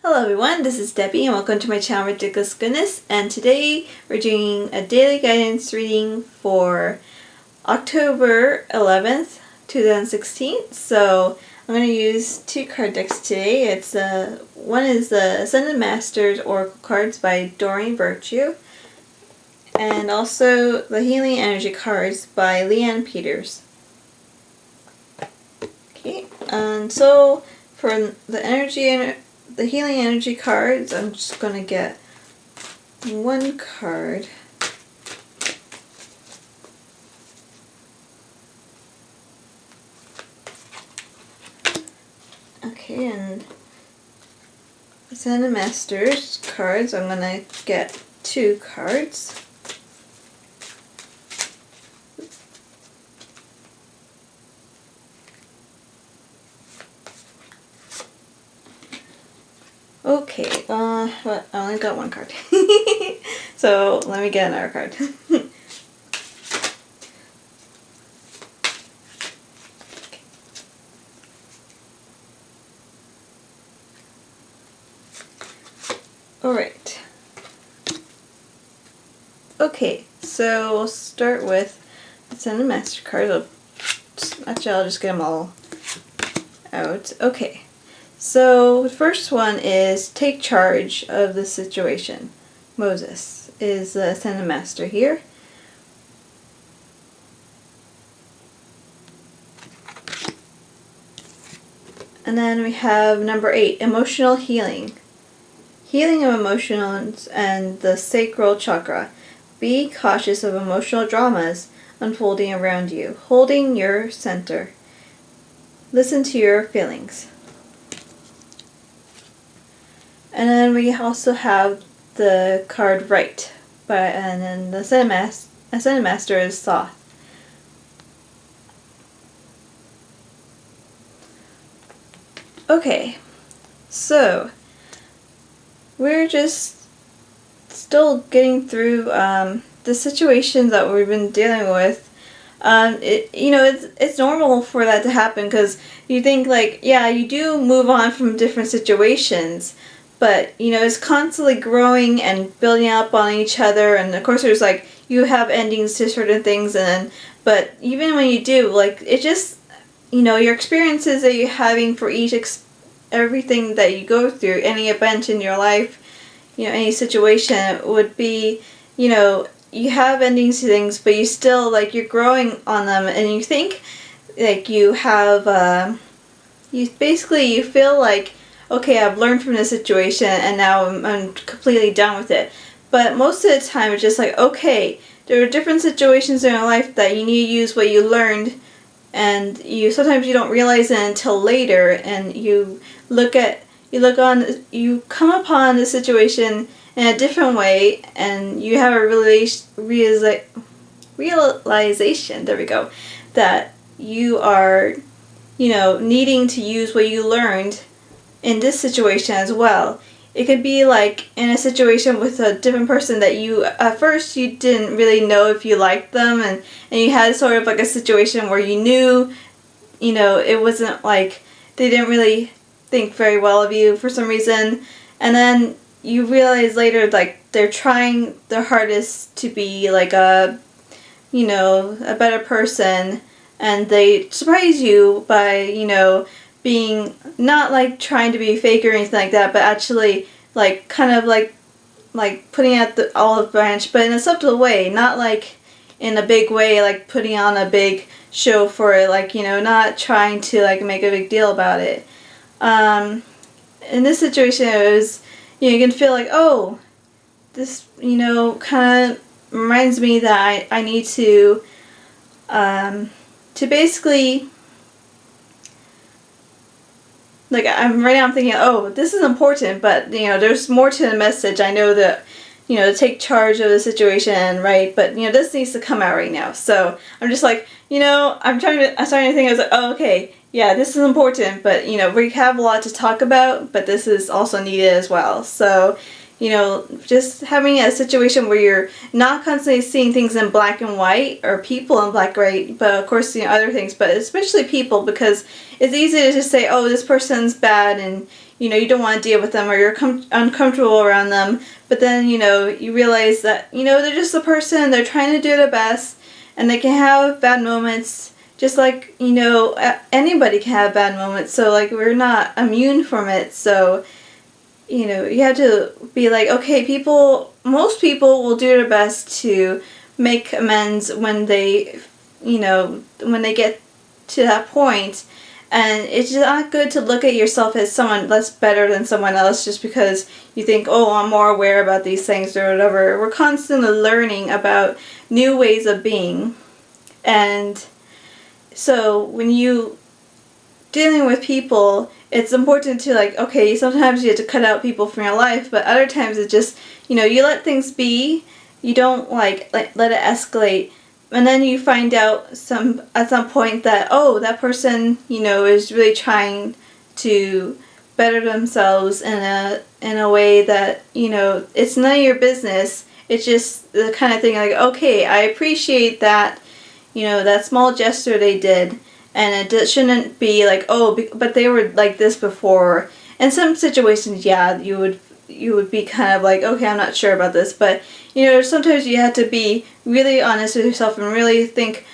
Hello everyone, this is Debbie and welcome to my channel Ridiculous Goodness, and today we're doing a daily guidance reading for October 11th, 2016. So I'm going to use two card decks today. One is the Ascended Masters Oracle cards by Doreen Virtue, and also the Healing Energy cards by Leanne Peters. Okay, and so for the Healing Energy cards, I'm just going to get one card. Okay, and the Ascended Masters cards, I'm going to get two cards. Okay, but I only got one card. So let me get another card. Alright. Okay, so we'll start with the Ascended Master cards. Actually, I'll just get them all out. Okay. So the first one is take charge of the situation. Moses is the Ascended Master here. And then we have number 8, emotional healing. Healing of emotions and the sacral chakra. Be cautious of emotional dramas unfolding around you, holding your center. Listen to your feelings. And then we also have the card Right, and then the Ascended Master is Thoth. Okay, so we're just still getting through the situations that we've been dealing with. It's normal for that to happen because you think you do move on from different situations. But, it's constantly growing and building up on each other. And, of course, there's, you have endings to certain things. But even when you do, it just, your experiences that you're having for everything that you go through, any event in your life, any situation would be, you have endings to things, but you still, you're growing on them. And you think, you have, you feel like, okay, I've learned from this situation and now I'm completely done with it. But most of the time it's just okay, there are different situations in your life that you need to use what you learned, and sometimes you don't realize it until later, and you come upon the situation in a different way, and you have a realization, there we go, that you are, needing to use what you learned in this situation as well. It could be in a situation with a different person that at first you didn't really know if you liked them, and you had sort of a situation where you knew, it wasn't they didn't really think very well of you for some reason, and then you realize later they're trying their hardest to be a better person, and they surprise you by, being not trying to be fake or anything like that, but actually kind of putting out the olive branch, but in a subtle way, not in a big way, putting on a big show for it, not trying to make a big deal about it. In this situation, it was, you can feel oh, this, kind of reminds me that I need to basically, I'm thinking, oh, this is important, but, there's more to the message. I know that, to take charge of the situation, right? But, this needs to come out right now. So I'm just I'm starting to think, I was oh, okay, yeah, this is important, but, we have a lot to talk about, but this is also needed as well. So, just having a situation where you're not constantly seeing things in black and white, or people in black and white, but of course, other things, but especially people, because it's easy to just say, oh, this person's bad, and, you don't want to deal with them, or you're uncomfortable around them, but then, you realize that, they're just a person, they're trying to do their best, and they can have bad moments, just like, anybody can have bad moments, so, like, we're not immune from it, so, you have to be like, okay, most people will do their best to make amends when they, when they get to that point. And it's not good to look at yourself as someone that's better than someone else just because you think, oh, I'm more aware about these things or whatever. We're constantly learning about new ways of being. And so when you dealing with people, it's important to, like, okay, sometimes you have to cut out people from your life, but other times it's just, you let things be. You don't, like let it escalate. And then you find out at some point that, oh, that person, is really trying to better themselves in a way that, it's none of your business. It's just the kind of thing like, okay, I appreciate that, that small gesture they did. And it shouldn't be like, oh, but they were like this before. In some situations, yeah, you would be kind of like, okay, I'm not sure about this, but sometimes you have to be really honest with yourself and really think,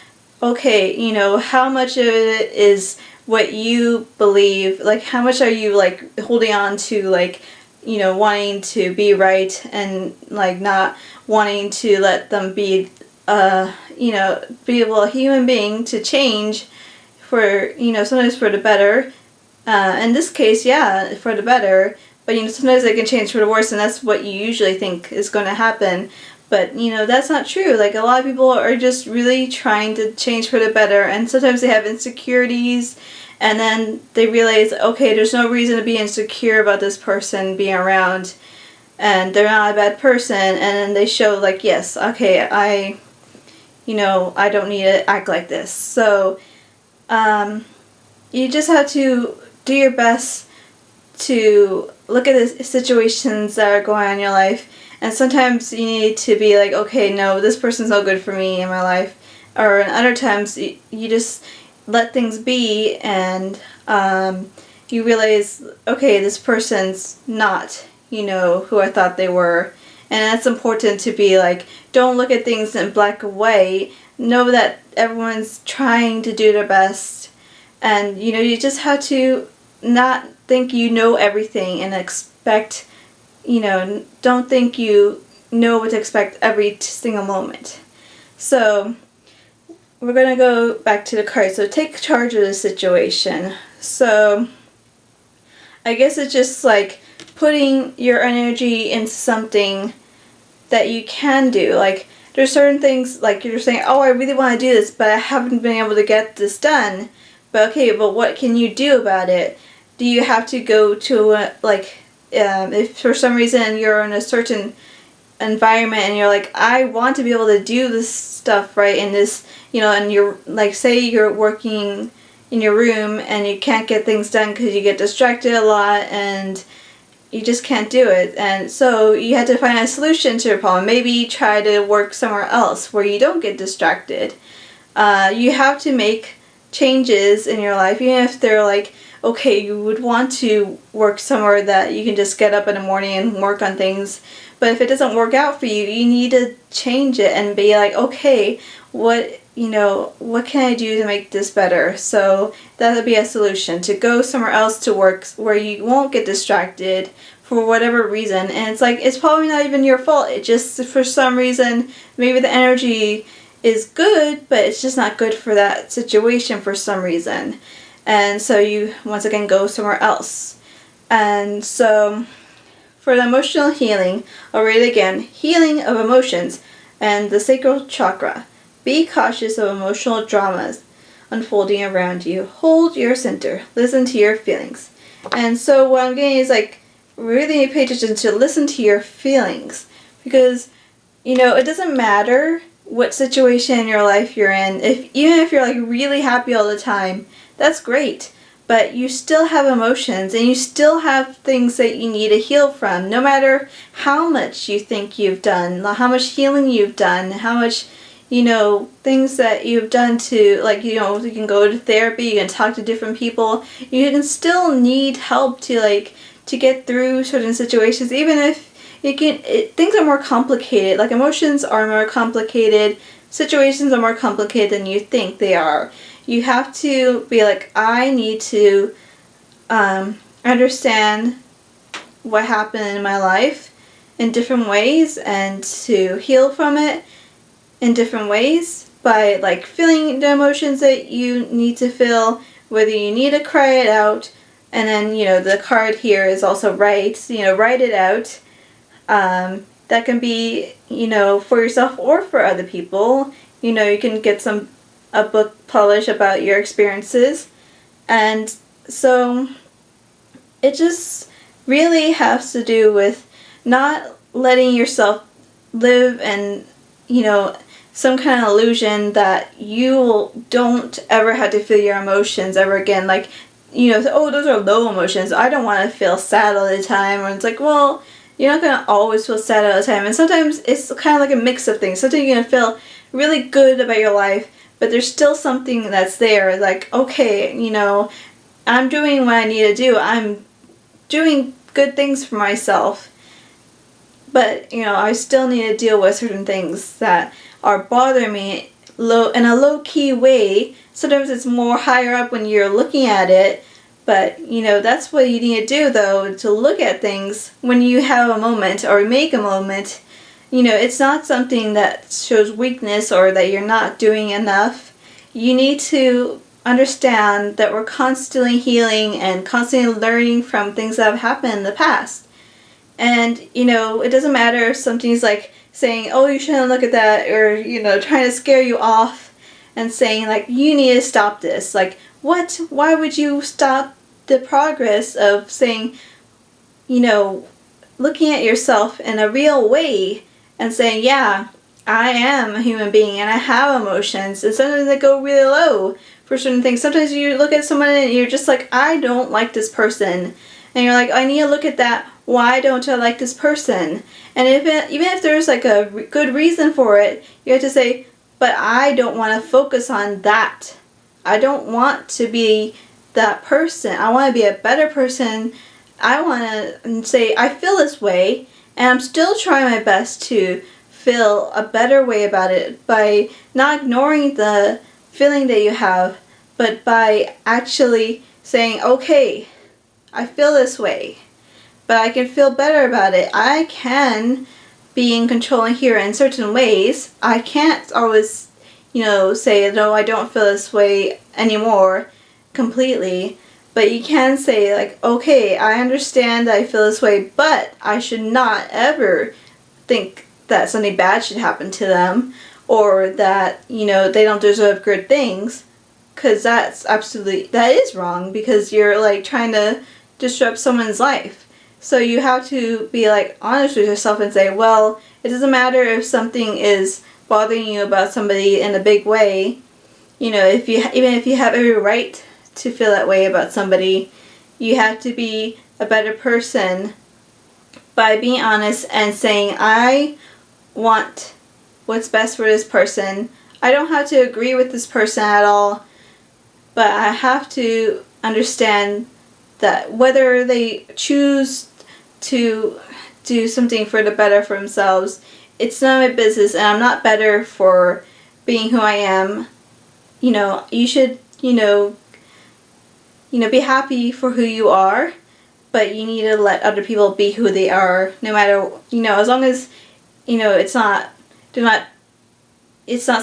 okay, how much of it is what you believe, like how much are you like holding on to, like, wanting to be right and like not wanting to let them be be a human being to change for, sometimes for the better. In this case, yeah, for the better. But, sometimes they can change for the worse, and that's what you usually think is going to happen. But, that's not true. Like, a lot of people are just really trying to change for the better, and sometimes they have insecurities, and then they realize, okay, there's no reason to be insecure about this person being around, and they're not a bad person, and then they show, like, yes, okay, I don't need to act like this. So, you just have to do your best to look at the situations that are going on in your life, and sometimes you need to be like, okay, no, this person's no good for me in my life, or in other times you just let things be, and you realize, okay, this person's not, who I thought they were, and that's important to be like, don't look at things in black and white, know that everyone's trying to do their best, and, you just have to not think you know everything and expect, don't think you know what to expect every single moment. So, we're going to go back to the card. So, take charge of the situation. So, I guess it's just like putting your energy into something that you can do. Like, there's certain things, like you're saying, oh, I really want to do this, but I haven't been able to get this done. But okay, but what can you do about it? Do you have to go to, if for some reason you're in a certain environment and you're like, I want to be able to do this stuff, right, in this, and you're, like, say you're working in your room and you can't get things done because you get distracted a lot and you just can't do it. And so you have to find a solution to your problem. Maybe try to work somewhere else where you don't get distracted. You have to make changes in your life, even if they're like, okay, you would want to work somewhere that you can just get up in the morning and work on things, but if it doesn't work out for you, you need to change it and be like, okay, what can I do to make this better? So that would be a solution, to go somewhere else to work where you won't get distracted for whatever reason. And it's like, it's probably not even your fault. It just, for some reason, maybe the energy is good, but it's just not good for that situation for some reason. And so you, once again, go somewhere else. And so, for the emotional healing, I'll read it again. Healing of emotions and the sacral chakra. Be cautious of emotional dramas unfolding around you. Hold your center. Listen to your feelings. And so what I'm getting is, like, really pay attention to listen to your feelings. Because, it doesn't matter what situation in your life you're in. Even if you're, like, really happy all the time, that's great. But you still have emotions and you still have things that you need to heal from. No matter how much you think you've done, how much healing you've done, how much, things that you've done to, like, you can go to therapy, you can talk to different people. You can still need help to, like, to get through certain situations, even if things are more complicated. Like, emotions are more complicated, situations are more complicated than you think they are. You have to be like, I need to understand what happened in my life in different ways, and to heal from it in different ways by like feeling the emotions that you need to feel, whether you need to cry it out. And then, the card here is also write it out. That can be, for yourself or for other people. You can get a book published about your experiences. And so it just really has to do with not letting yourself live in, some kind of illusion that you don't ever have to feel your emotions ever again. Like, oh, those are low emotions. I don't want to feel sad all the time. Or it's like, well, you're not going to always feel sad all the time. And sometimes it's kind of like a mix of things. Sometimes you're going to feel really good about your life, but there's still something that's there. Like, okay, I'm doing what I need to do. I'm doing good things for myself. But, I still need to deal with certain things that are bothering me in a low-key way. Sometimes it's more higher up when you're looking at it. But, that's what you need to do, though, to look at things when you have a moment or make a moment. It's not something that shows weakness or that you're not doing enough. You need to understand that we're constantly healing and constantly learning from things that have happened in the past. And, it doesn't matter if something's like saying, oh, you shouldn't look at that, or, trying to scare you off and saying, like, you need to stop this. Like, what? Why would you stop the progress of saying, looking at yourself in a real way and saying, yeah, I am a human being and I have emotions, and sometimes they go really low for certain things. Sometimes you look at someone and you're just like, I don't like this person. And you're like, I need to look at that. Why don't I like this person? And even if there's like a good reason for it, you have to say, but I don't want to focus on that. I don't want to be that person. I want to be a better person. I want to say, I feel this way, and I'm still trying my best to feel a better way about it by not ignoring the feeling that you have, but by actually saying, okay, I feel this way, but I can feel better about it. I can be in control here in certain ways. I can't always, say, no, I don't feel this way anymore completely. But you can say, like, okay, I understand that I feel this way, but I should not ever think that something bad should happen to them, or that, they don't deserve good things, because that is wrong, because you're, like, trying to disrupt someone's life. So you have to be, like, honest with yourself and say, well, it doesn't matter if something is bothering you about somebody in a big way. Even if you have every right to feel that way about somebody, you have to be a better person by being honest and saying, I want what's best for this person. I don't have to agree with this person at all, but I have to understand that whether they choose to do something for the better for themselves, it's not my business, and I'm not better for being who I am. You should, be happy for who you are, but you need to let other people be who they are, no matter, as long as, it's not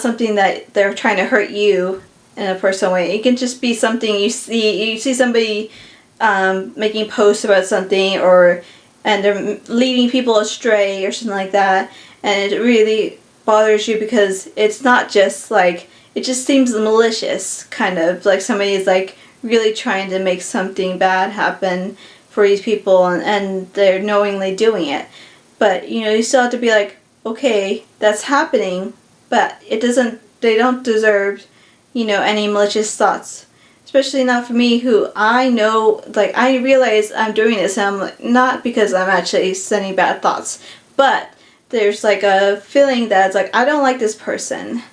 something that they're trying to hurt you in a personal way. It can just be something you see somebody making posts about something, and they're leading people astray or something like that, and it really bothers you because it's not just like, it just seems malicious, kind of like somebody's like really trying to make something bad happen for these people, and they're knowingly doing it. But you still have to be like, okay, that's happening, but they don't deserve any malicious thoughts. Especially not for me, who I know, like, I realize I'm doing this, and I'm like, not because I'm actually sending bad thoughts, but there's like a feeling that it's like, I don't like this person,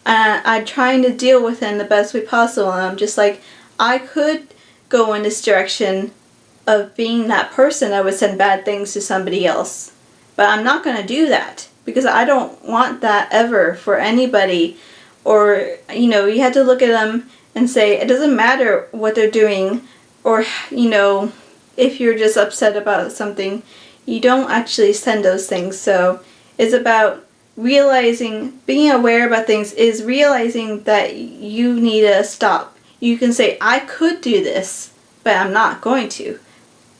and I'm trying to deal with it in the best way possible, and I'm just like, I could go in this direction, of being that person that would send bad things to somebody else. But I'm not going to do that because I don't want that ever for anybody. Or, you have to look at them and say, it doesn't matter what they're doing, or, if you're just upset about something, you don't actually send those things. So it's about realizing, being aware about things is realizing that you need to stop. You can say, I could do this, but I'm not going to.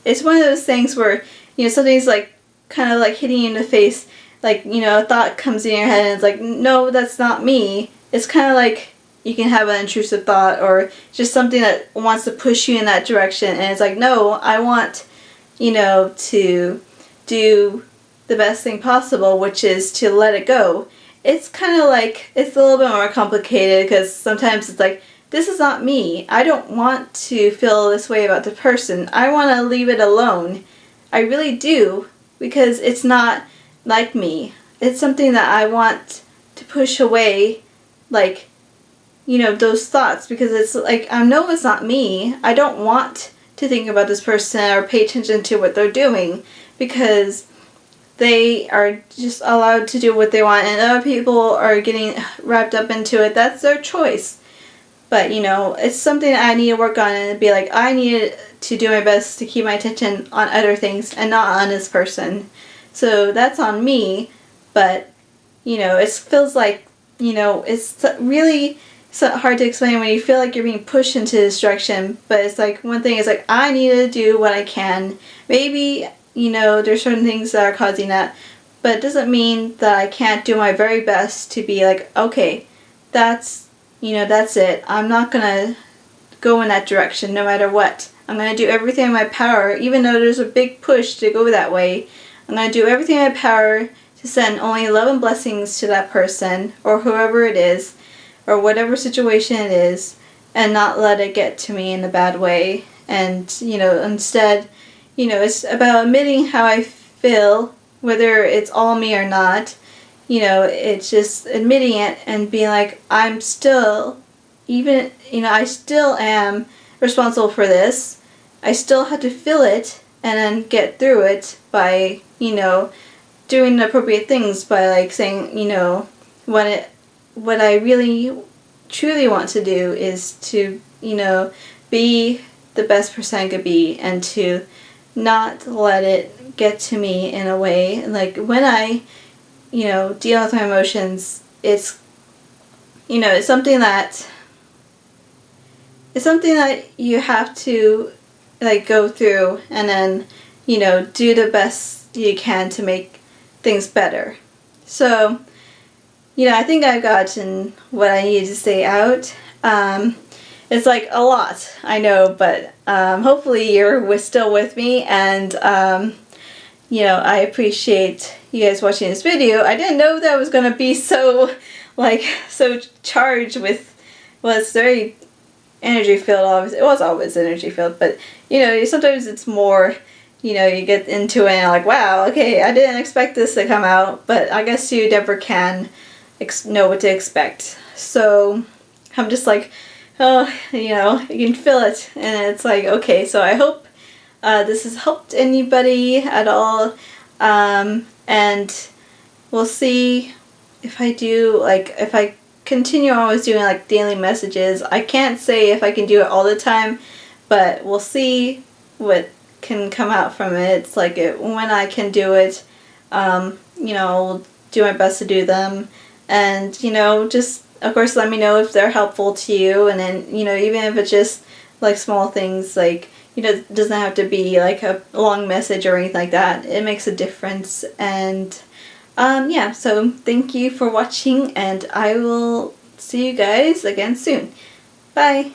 It's one of those things where, something's like, kind of like hitting you in the face, like, a thought comes in your head and it's like, no, that's not me. It's kind of like you can have an intrusive thought or just something that wants to push you in that direction, and it's like, no, I want, to do the best thing possible, which is to let it go. It's kind of like, it's a little bit more complicated because sometimes it's like, this is not me. I don't want to feel this way about the person. I want to leave it alone. I really do, because it's not like me. It's something that I want to push away, like, those thoughts, because it's like, I know it's not me. I don't want to think about this person or pay attention to what they're doing, because they are just allowed to do what they want, and other people are getting wrapped up into it. That's their choice. But, it's something that I need to work on, and be like, I need to do my best to keep my attention on other things and not on this person. So that's on me, but, it feels like, it's really hard to explain when you feel like you're being pushed into this direction. But it's like, one thing is like, I need to do what I can. Maybe, there's certain things that are causing that, but it doesn't mean that I can't do my very best to be like, okay, that's it. I'm not going to go in that direction no matter what. I'm going to do everything in my power, even though there's a big push to go that way. I'm going to do everything in my power to send only love and blessings to that person, or whoever it is, or whatever situation it is, and not let it get to me in a bad way. And, instead, it's about admitting how I feel, whether it's all me or not. It's just admitting it and being like, I still am responsible for this. I still have to feel it and then get through it by, doing the appropriate things, by like saying, what I really truly want to do is to, be the best person I could be, and to not let it get to me in a way. Like, when I, deal with my emotions, it's something that you have to, like, go through and then, do the best you can to make things better. So, I think I've gotten what I needed to say out. It's like a lot, I know, but hopefully you're still with me, and I appreciate you guys watching this video. I didn't know that was going to be so charged with, well, it's very energy filled. It was always energy filled, but sometimes it's more, you get into it and you're like, wow, okay, I didn't expect this to come out, but I guess you never can know what to expect. So I'm just like, oh, you can feel it, and it's like, okay, so I hope this has helped anybody at all, and we'll see if I do, like, if I continue always doing like daily messages. I can't say if I can do it all the time, but we'll see what can come out from it. It's like, when I can do it, I'll do my best to do them, and just, of course, let me know if they're helpful to you. And then, even if it's just like small things, like, it doesn't have to be like a long message or anything like that. It makes a difference. And yeah, so thank you for watching, and I will see you guys again soon. Bye!